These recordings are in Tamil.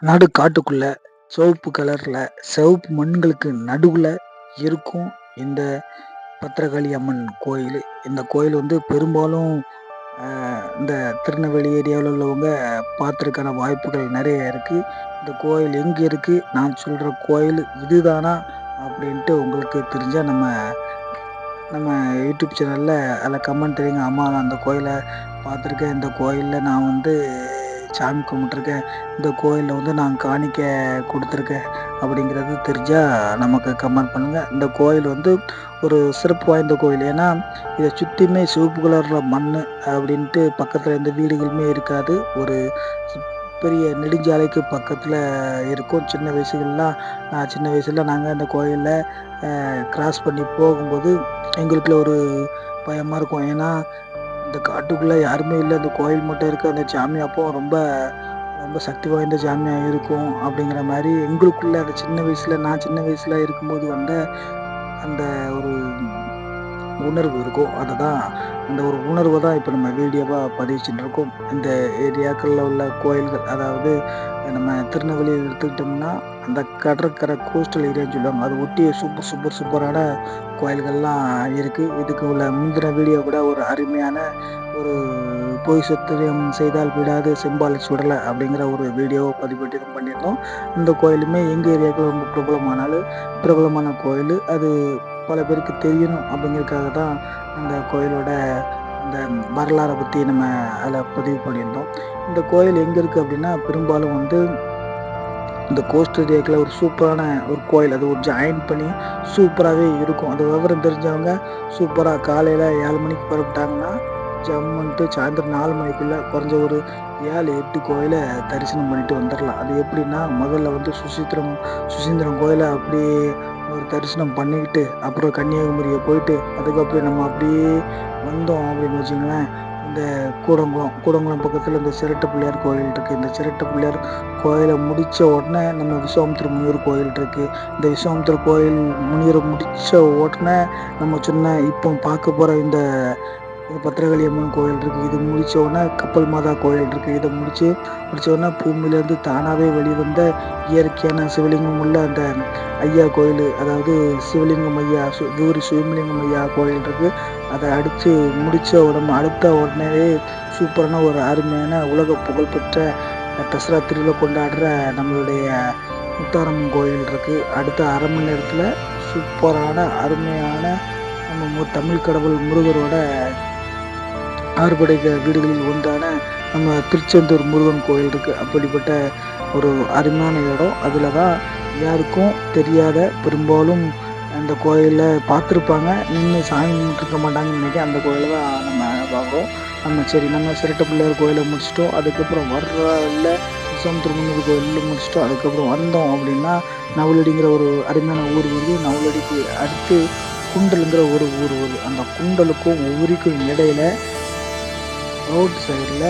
நடு காட்டுக்குள்ள சிவப்பு கலர்ல சிவப்பு மண்களுக்கு நடுவுல இருக்கும் இந்த பத்திரகாளி அம்மன் கோயில். இந்த கோயில் வந்து பெரும்பாலும் இந்த திருநெல்வேலி ஏரியாவில் உள்ளவங்க பார்த்துருக்கான வாய்ப்புகள் நிறைய இருக்கு. இந்த கோயில் எங்க இருக்கு? நான் சொல்ற கோயில் இதுதானா? அப்படின்ட்டு உங்களுக்கு தெரிஞ்சா நம்ம நம்ம யூடியூப் சேனல்ல அதில் கமெண்ட் தெரியுங்க. ஆமா, நான் அந்த கோயிலை பார்த்துருக்கேன். இந்த கோயிலில் நான் வந்து சாமி கும்பிட்டுருக்கேன். இந்த கோயிலில் வந்து நான் காணிக்க கொடுத்துருக்கேன் அப்படிங்கிறது தெரிஞ்சால் நமக்கு கமெண்ட் பண்ணுங்கள். இந்த கோயில் வந்து ஒரு சிறப்பு வாய்ந்த கோயில். ஏன்னா இதை சுற்றியுமே சிவப்பு கலரில் மண் அப்படின்ட்டு பக்கத்தில் எந்த வீடுகளுமே இருக்காது. ஒரு பெரிய நெடுஞ்சாலைக்கு பக்கத்தில் இருக்கும். சின்ன வயசுல நாங்கள் அந்த கோயிலில் கிராஸ் பண்ணி போகும்போது எங்களுக்குள்ள ஒரு பயமாக இருக்கும். ஏன்னா இந்த காட்டுக்குள்ளே யாருமே இல்லை, அந்த கோயில் மட்டும் இருக்குது. அந்த சாமி அப்போ ரொம்ப ரொம்ப சக்தி வாய்ந்த சாமியாக இருக்கும் அப்படிங்கிற மாதிரி எங்களுக்குள்ள அந்த நான் சின்ன வயசில் இருக்கும்போது வந்த அந்த ஒரு உணர்வு இருக்கும். அந்த ஒரு உணர்வை தான் இப்போ நம்ம வீடியோவாக பதிவிச்சுட்டு இருக்கோம். இந்த ஏரியாக்களில் உள்ள கோயில்கள், அதாவது நம்ம திருநெல்வேலியை எடுத்துக்கிட்டோம்னா அந்த கடற்கரை கோஸ்டல் ஏரியான்னு சொல்லுவாங்க. அதை ஒட்டி சூப்பரான கோயில்கள்லாம் இருக்குது. இதுக்கு உள்ள முந்தின வீடியோ கூட ஒரு அருமையான ஒரு பொய் சத்தியம் செய்தால் விடாது செம்பால் சுடலை அப்படிங்கிற ஒரு வீடியோவை பதிவிட்டு பண்ணியிருந்தோம். இந்த கோயிலுமே எங்கள் ஏரியாவுக்கு ரொம்ப பிரபலமான கோயில். அது பல பேருக்கு தெரியணும் அப்படிங்கிறதுக்காக தான் அந்த கோயிலோட அந்த வரலாறை பற்றி நம்ம அதில் பதிவு பண்ணியிருந்தோம். இந்த கோயில் எங்கே இருக்குது அப்படின்னா, பெரும்பாலும் வந்து இந்த கோஸ்ட் ஏரியாக்கில் ஒரு சூப்பரான ஒரு கோயில். அது ஒரு ஜாயின் பண்ணி சூப்பராகவே இருக்கும். அது விவரம் தெரிஞ்சவங்க சூப்பராக காலையில் 7 மணிக்கு புறப்பட்டாங்கன்னா ஜம்முன்ட்டு சாயந்தரம் 4 மணிக்குள்ளே குறைஞ்ச ஒரு 7-8 கோயிலை தரிசனம் பண்ணிட்டு வந்துடலாம். அது எப்படின்னா, முதல்ல வந்து சுசீந்திரம் கோயிலை அப்படியே ஒரு தரிசனம் பண்ணிக்கிட்டு அப்புறம் கன்னியாகுமரியை போயிட்டு அதுக்கப்புறம் நம்ம அப்படியே வந்தோம் அப்படின்னு வச்சுங்களேன். இந்த கூடங்குளம் பக்கத்தில் இந்த சிரட்டை பிள்ளையார் கோயில் இருக்குது. இந்த சிரட்டை பிள்ளையார் கோயிலை முடித்த உடனே நம்ம விஸ்வாமித்திர முனிவர் கோயில் இருக்குது. இந்த விஸ்வாமித்திர கோயில் முனிவரை முடித்த உடனே நம்ம சொன்ன இப்போ பார்க்க போகிற இந்த பத்திரகாளி அம்மன் கோயில் இருக்குது. இது முடித்த உடனே கப்பல் மாதா கோயில் இருக்குது. இதை முடித்த உடனே பூமியிலேருந்து தானாகவே வெளிவந்த இயற்கையான சிவலிங்கம் உள்ள அந்த ஐயா கோயில், அதாவது சிவலிங்கம் ஐயா சிவலிங்கம் ஐயா கோயில் இருக்குது. அதை அடித்து அடுத்த உடனே சூப்பரான ஒரு அருமையான உலக புகழ்பெற்ற தசரா திருவிழா கொண்டாடுற நம்மளுடைய முத்தாரம்மன் கோயில் இருக்குது. அடுத்த அரை மணி நேரத்தில் சூப்பரான அருமையான நம்ம தமிழ் கடவுள் முருகரோட ஆறுபடை வீடுகளில் ஒன்றான நம்ம திருச்செந்தூர் முருகன் கோயில் இருக்குது. அப்படிப்பட்ட ஒரு அருமையான இடம். அதில் தான் யாருக்கும் தெரியாத, பெரும்பாலும் அந்த கோயிலில் பார்த்துருப்பாங்க, நின்று சாமி கும்பிட்டுருக்க மாட்டாங்கன்னு நினைக்கிறேன். அந்த கோயிலை தான் நம்ம பார்க்குறோம். நம்ம சிரட்டை பிள்ளையார் கோயிலை முடிச்சிட்டோம். அதுக்கப்புறம் வர்றதில் விஸ்வாமித்திர முனிவர் கோயிலில் முடிச்சிட்டோம். அதுக்கப்புறம் வந்தோம் அப்படின்னா நவலடிங்கிற ஒரு அருமையான ஊர் வருது. நவலடிக்கு அடுத்து குண்டலுங்கிற ஒரு ஊர் வருது. அந்த குண்டலுக்கும் ஊருக்கும் இடையில ரோட் சைடில்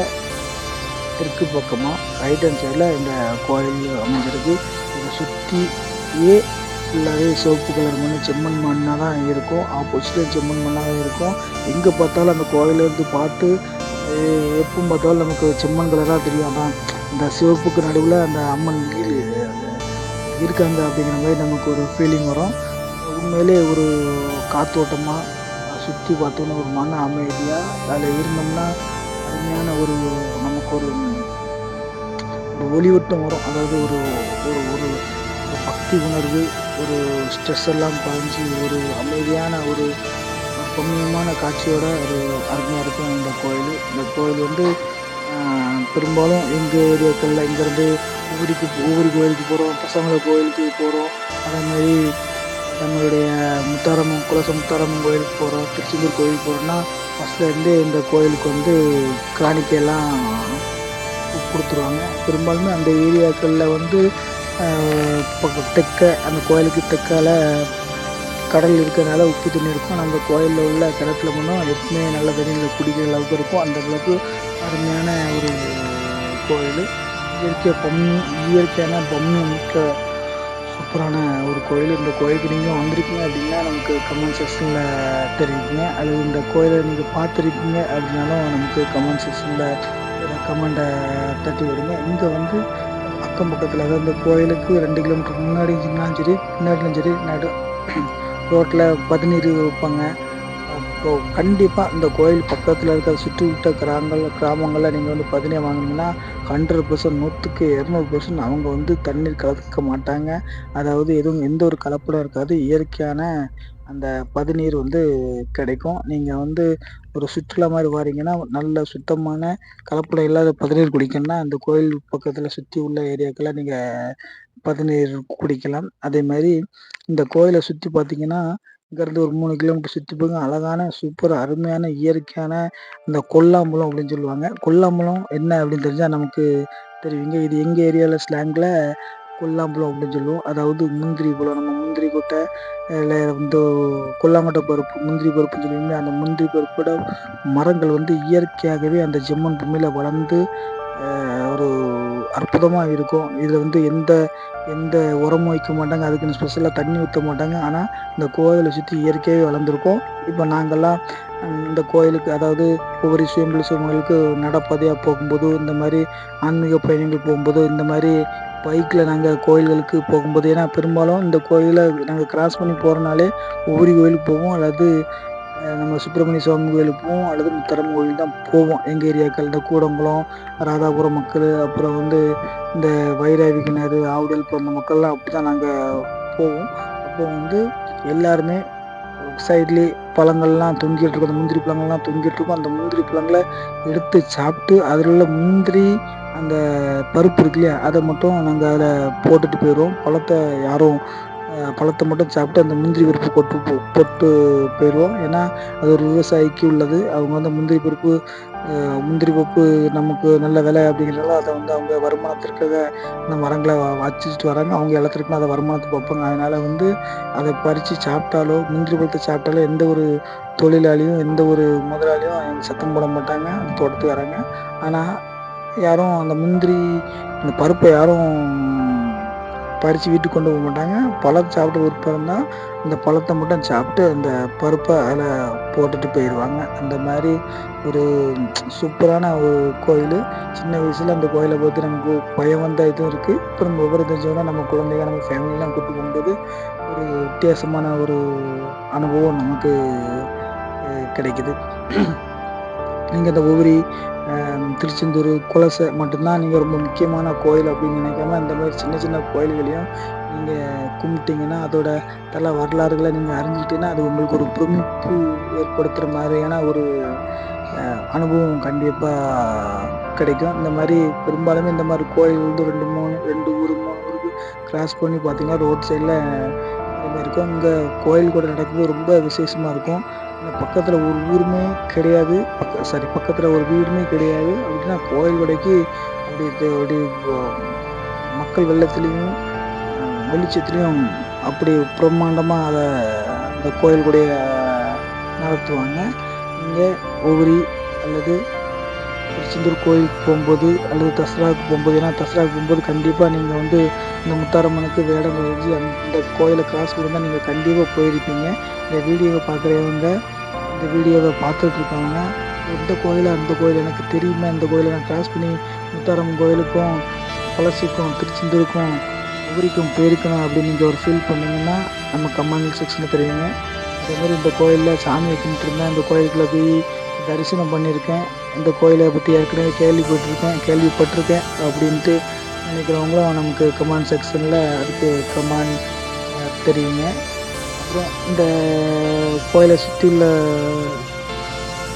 தெற்கு பக்கமாக ரைட் ஹேண்ட் சைடில் இந்த கோயில் அமைஞ்சிருக்கு. இதை சுற்றியே ஃபுல்லாகவே சிவப்பு கலர் மண், செம்மண் மண்ணாக தான் இருக்கும். ஆப்போசிட்டில் செம்மண் மண்ணாக தான் இருக்கும். எங்கே பார்த்தாலும் அந்த கோயிலேருந்து பார்த்து எப்பவும் பார்த்தாலும் நமக்கு செம்மண் கலராக தெரியும். அதான் இந்த சிவப்புக்கு நடுவில் அந்த அம்மன் இருக்காங்க அப்படிங்கிற மாதிரி நமக்கு ஒரு ஃபீலிங் வரும். உண்மையிலே ஒரு காத்தோட்டமாக சுற்றி பார்த்தோன்னா ஒரு மன அமைதியாக அதில் இருந்தோம்னா அருமையான நமக்கு ஒரு ஒளிவட்டம் வரும். அதாவது ஒரு ஒரு ஒரு பக்தி உணர்வு, ஒரு ஸ்ட்ரெஸ் எல்லாம் குறைஞ்சி ஒரு அமைதியான ஒரு ரம்மியமான காட்சியோட ஒரு அருமையாக இருக்கும் இந்த கோயில் வந்து பெரும்பாலும் எங்கள் ஏரியாக்களில் இங்கேருந்து ஒவ்வொரு கோயிலுக்கு போகிறோம், பசங்களை கோயிலுக்கு போகிறோம். அதே மாதிரி நம்மளுடைய முத்தாரம்மன் கோயிலுக்கு போகிறோம், திருச்செந்தூர் கோயிலுக்கு போகிறோம்னா ஃபஸ்ட்லேருந்தே இந்த கோயிலுக்கு வந்து காணிக்கையெல்லாம் கொடுத்துருவாங்க. பெரும்பாலுமே அந்த ஏரியாக்களில் வந்து அந்த கோயிலுக்கு தெற்கால கடல் இருக்கிறதுனால உப்பு தண்ணி இருக்கும். ஆனால் அந்த கோயிலில் உள்ள கிணத்துல மட்டும் எப்பவுமே நல்ல தண்ணியில் குடிக்கிற அளவுக்கு இருக்கும். அந்த அளவுக்கு அருமையான ஒரு கோயில். இயற்கையான பம்மியம் மிக்க சூப்பரான ஒரு கோயில். இந்த கோயிலுக்கு நீங்கள் வந்திருக்கீங்க அப்படின்னா நமக்கு கமெண்ட் செக்ஷனில் தெரிவிங்க. அல்லது இந்த கோயிலை நீங்கள் பார்த்துருக்கீங்க அப்படின்னாலும் நமக்கு கமெண்ட் செக்ஷனில் கமெண்ட்டை தட்டி விடுங்க. இங்கே வந்து அக்கம் பக்கத்தில், அதாவது இந்த கோயிலுக்கு 2 கிலோமீட்டருக்கு முன்னாடி இருந்தாலும் சரி, பின்னாடிலும் சரி, ரோட்டில் பதநீர் வைப்பாங்க. அப்போ கண்டிப்பா இந்த கோயில் பக்கத்துல இருக்கிற சுற்றியுட்ட கிராமங்கள்ல நீங்க வந்து பதனியா வாங்குனீங்கன்னா, 100% 100க்கு 200% அவங்க வந்து தண்ணீர் கலக்க மாட்டாங்க. அதாவது எதுவும் எந்த ஒரு கலப்படம் இருக்காது. இயற்கையான அந்த பதநீர் வந்து கிடைக்கும். நீங்க வந்து ஒரு சுற்றுலா மாரி வாரீங்கன்னா, நல்ல சுத்தமான கலப்படம் இல்லாத பதநீர் குடிக்கணும்னா, அந்த கோயில் பக்கத்துல சுத்தி உள்ள ஏரியாக்கள்ல நீங்க பதநீர் குடிக்கலாம். அதேமாரி இந்த கோயில சுத்தி பார்த்தீங்கன்னா, இங்கேருந்து ஒரு 3 கிலோமீட்டர் சுத்தி போங்க அழகான சூப்பர் அருமையான இயற்கையான இந்த கொல்லாம்பழம் அப்படின்னு சொல்லுவாங்க. கொல்லாம்பழம் என்ன அப்படின்னு தெரிஞ்சா நமக்கு தெரியுங்க. இது எங்க ஏரியால ஸ்லாங்ல கொல்லாம்பழம் அப்படின்னு சொல்லுவோம். அதாவது முந்திரி பழம். நம்ம முந்திரி கொட்டை வந்து கொல்லாங்கொட்டை பருப்பு, முந்திரி பருப்புன்னு சொல்லுவீங்களா, அந்த முந்திரி பருப்போட மரங்கள் வந்து இயற்கையாகவே அந்த ஜெம்மன் பூமியில வளர்ந்து ஒரு அற்புதமா இருக்கும். இதுல வந்து எந்த எந்த உரமும் வைக்க மாட்டாங்க. அதுக்குன்னு ஸ்பெஷலா தண்ணி ஊத்த மாட்டாங்க. ஆனா, இந்த கோயில சுத்தி இயற்கையாவே வளர்ந்துருக்கும். இப்ப நாங்கலாம் இந்த கோயிலுக்கு, அதாவது ஒவ்வொரு சுயம்பு சிவங்களுக்கு நடைபாதையா போகும்போதோ, இந்த மாரி ஆன்மீக பயணிகள் போகும்போதோ, இந்த மாரி பைக்ல நாங்க கோயில்களுக்கு போகும்போது, ஏன்னா பெரும்பாலும் இந்த கோயில நாங்க கிராஸ் பண்ணி போறனாலே ஒவ்வொரு கோயிலுக்கு போவோம். அல்லது நம்ம சுப்பிரமணிய சுவாமி கோயிலுக்கு போவோம், அல்லது முத்தாரம்மன் கோயில் தான் போவோம். எங்க ஏரியாக்கள் இந்த கூடங்குளம், ராதாபுரம் மக்களு, அப்புறம் வந்து இந்த வைராவி கிணறு, ஆவுடல் போன்ற மக்கள்லாம் அப்படிதான் நாங்க போவோம். அப்போ வந்து எல்லாருமே சைட்லயே பழங்கள்லாம் தொங்கிட்டு இருக்கும். அந்த முந்திரி பழங்கள்லாம் தொங்கிட்டு இருக்கும். அந்த முந்திரி பழங்கள எடுத்து சாப்பிட்டு, அதில உள்ள முந்திரி அந்த பருப்பு இருக்கு இல்லையா? அத மட்டும் நாங்க அதில போட்டுட்டு போயிருவோம். பழத்த யாரும் பழத்த மட்டும் சாப்பிட்டு அந்த முந்திரி பருப்பு போட்டு போயிருவோம். ஏன்னா, அது ஒரு விவசாயிக்கு உள்ளது. அவங்க வந்து முந்திரி பருப்பு நமக்கு நல்ல விலை அப்படிங்கிறனால, அத வந்து அவங்க வருமானத்திற்காக அந்த மரங்கள வச்சுட்டு வராங்க. அவங்க எல்லாத்துக்கும் அத வருமானத்துக்கு வைப்பாங்க. அதனால வந்து அத பறிச்சு சாப்பிட்டாலோ, முந்திரி பழத்த சாப்பிட்டாலோ எந்த ஒரு தொழிலாளியும், எந்த ஒரு முதலாளியும் சத்தம் போட மாட்டாங்க, அந்த தோட்டத்துக்காரங்க. ஆனா, யாரும் அந்த பருப்ப யாரும் பறிச்சு வீட்டுக்கு கொண்டு போமாட்டாங்க. பழம் சாப்பிட்ட பிற்பாடு தான், அந்த பழத்த மட்டும் சாப்பிட்டு, அந்த பருப்ப அதில போட்டுட்டு போயிருவாங்க. அந்த மாரி ஒரு சூப்பரான ஒரு கோயிலு. சின்ன வயசுல அந்த கோயில பத்தி நமக்கு பயம் வந்த இதுவும் இருக்கு. அப்புறம் விவரம் தெரிஞ்சோனே நம்ம குழந்தைங்க, நம்ம ஃபேமிலிலாம் கூட்டு போகும்போது, ஒரு வித்தியாசமான ஒரு அனுபவம் நமக்கு கிடைக்குது. நீங்க இந்த உவரி, திருச்செந்தூர், குலசை மட்டும் தான் நீங்க ரொம்ப முக்கியமான கோயில் அப்படின்னு நினைக்காம, இந்த மாரி சின்ன சின்ன கோயில்களையும் நீங்க கும்பிட்டீங்கன்னா, அதோட தல வரலாறுகள நீங்க அறிஞ்சுக்கிட்டீங்கன்னா, அது உங்களுக்கு ஒரு பிரமிப்பு ஏற்படுத்துற மாரியான ஒரு அனுபவம் கண்டிப்பா கிடைக்கும். இந்த மாரி பெரும்பாலுமே இந்த மாரி கோயில் வந்து 2 ஊரு, 3 ஊருக்கு கிராஸ் பண்ணி பார்த்தீங்கன்னா, ரோட் சைட்ல இது மாரி இருக்கும். இங்க கோயில் கூட நடக்கும்போது ரொம்ப விசேஷமா இருக்கும். பக்கத்துல ஒரு ஊருமே கிடையாது. பக்கத்துல ஒரு வீடுமே கிடையாது. அப்படின்னா கோயில் கொடைக்கு அப்படி அப்படி வ மக்கள் வெள்ளத்திலயும், வெளிச்சத்திலயும் அப்படி பிரம்மாண்டமா அந்த கோயில் கொடைய நடத்துவாங்க. நீங்க ஒவ்வொரு அல்லது திருச்செந்தூர் கோயிலுக்கு போம்போது, அல்லது தசராவுக்கு போம்போது, ஏன்னா தசராவுக்கு போம்போது கண்டிப்பா நீங்க வந்து இந்த முத்தாரம்மனுக்கு வேடம் கழிஞ்சு அந்த கோயில கிராஸ் பண்ணி தான் நீங்க கண்டிப்பா போயிருப்பீங்க. இந்த வீடியோவ பார்க்குறவங்க, இந்த வீடியோவ பார்த்துட்டு இருக்கவங்க, எந்த கோயில் அந்த கோயில் எனக்கு தெரியுமே, அந்த கோயில நான் கிராஸ் பண்ணி முத்தாரம்மன் கோயிலுக்கும், பழசிக்கும், திருச்செந்தூருக்கும், உவரிக்கும் போயிருக்கணும் அப்படின்னு நீங்க ஒரு ஃபீல் பண்ணீங்கன்னா, நம்ம கமெண்ட் செக்ஷன்ல தெரிவிங்க. அதேமாரி இந்த கோயில்ல சாமிய கும்பிட்டுருந்தேன், இந்த கோயிலுக்குள்ள போய் தரிசனம் பண்ணியிருக்கேன், இந்த கோயில பத்தி ஏற்கனவே கேள்விப்பட்டிருக்கேன் அப்படின்ட்டு நினைக்கிறவங்களும் நமக்கு கமெண்ட் செக்ஷன்ல அதுக்கு கமெண்ட் தெரிவிங்க. அப்புறம் இந்த கோயில சுற்றியுள்ள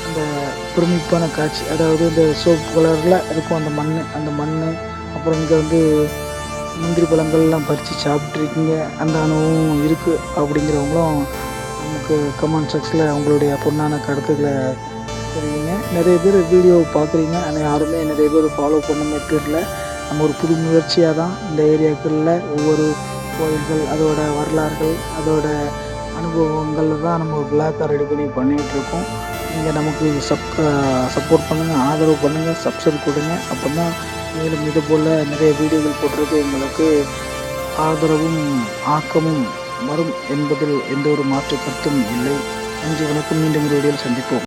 அந்த பிரமிப்பான காட்சி, அதாவது இந்த சிவப்பு கலர்ல இருக்கும் அந்த மண்ணு, அப்புறம் இங்க வந்து முந்திரி பழங்கள்லாம் பறிச்சு சாப்பிட்டுருக்கீங்க, அந்த அனுபவம் இருக்கு அப்படிங்கிறவங்களும் நமக்கு கமெண்ட் செக்ஷன்ல உங்களுடைய பொன்னான கருத்துக்கள தெரிவிங்க. நிறைய பேர் வீடியோ பார்க்குறீங்க. ஆனா யாருமே நிறைய பேர் ஃபாலோ பண்ண தெரியல. நம்ம ஒரு புது முயற்சியா தான் இந்த ஏரியாக்கள்ல ஒவ்வொரு கோயில்கள், அதோட வரலாறுகள், அதோட அனுபவங்கள்ல தான் நம்ம விளாக்கா ரெடி பண்ணி பண்ணிகிட்ருக்கோம். நீங்க நமக்கு சப்போர்ட் பண்ணுங்க, ஆதரவு பண்ணுங்க, சப்ஸ்கிரைப் கொடுங்க. அப்பதான் மேலும் இது போல நிறைய வீடியோக்கள் போடுறது உங்களுக்கு ஆதரவும், ஆக்கமும் வரும் என்பதில் எந்த ஒரு மாற்று கருத்தும் இல்லை. நன்றி, வணக்கம். மீண்டும் ஒரு வீடியோவில் சந்திப்போம்.